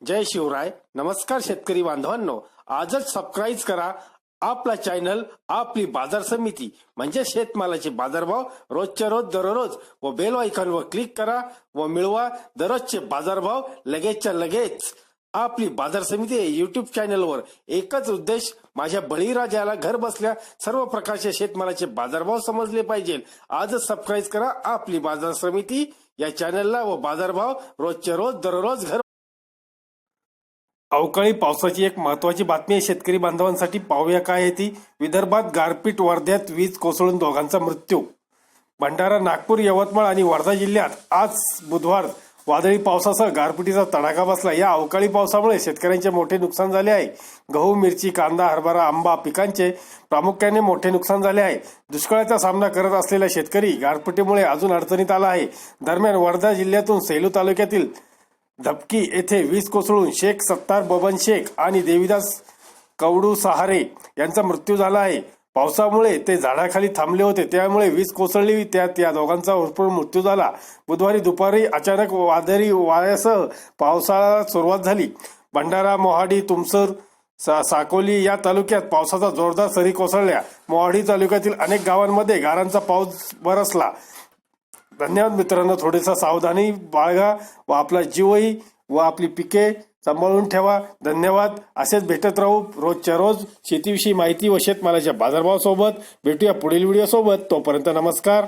जय शिवराय. नमस्कार शेतकरी बांधवांनो, आजच सबस्क्राईब करा आपला चॅनल आपली बाजार समिती म्हणजे शेतमालाचे बाजारभाव रोजच्या रोज दररोज व बेल आयकॉनवर क्लिक करा व मिळवा दररोजचे बाजारभाव लगेचच्या लगेच. आपली बाजार समिती युट्यूब चॅनलवर एकच उद्देश, माझ्या बळीराजाला घर बसल्या सर्व प्रकारचे शेतमालाचे बाजारभाव समजले पाहिजे. आजच सबस्क्राईब करा आपली बाजार समिती या चॅनलला व बाजारभाव रोजच्या रोज दररोज घर. अवकाळी पावसाची एक महत्वाची बातमी आहे शेतकरी बांधवांसाठी. पाहूया काय आहे ती. विदर्भात गारपीट, वर्ध्यात वीज कोसळून दोघांचा मृत्यू. भंडारा, नागपूर, यवतमाळ आणि वर्धा जिल्ह्यात आज बुधवार वादळी पावसासह गारपिटीचा तडाखा बसला. या अवकाळी पावसामुळे शेतकऱ्यांचे मोठे नुकसान झाले आहे. गहू, मिरची, कांदा, हरभरा, आंबा पिकांचे प्रामुख्याने मोठे नुकसान झाले आहे. दुष्काळाचा सामना करत असलेला शेतकरी गारपिटीमुळे अजून अडचणीत आला आहे. दरम्यान वर्धा जिल्ह्यातून सेलू तालुक्यातील धपकी येथे वीज कोसळून शेख सत्तार बबन शेख आणि देवीदास कवडू सहारे यांचा मृत्यू झाला आहे. पावसामुळे ते झाडाखाली थांबले होते, त्यामुळे वीज कोसळली. त्यात या दोघांचा होरपळून मृत्यू झाला. बुधवारी दुपारी अचानक वादळी वाऱ्यासह पावसाळा सुरुवात झाली. भंडारा, मोहाडी, तुमसर, साकोली या तालुक्यात पावसाचा जोरदार सरी कोसळल्या. मोहाडी तालुक्यातील अनेक गावांमध्ये गारांचा पाऊस बरसला. धन्यवाद मित्रांनो. थोडीसा सावधानी बाळगा व आपला जीवही व आपली पिके सांभाळून ठेवा. धन्यवाद. असेच भेटत राहू रोजच्या रोज शेतीविषयी माहिती व शेतमालाच्या बाजारभावासोबत. भेटूया पुढील व्हिडिओ सोबत. तोपर्यंत नमस्कार.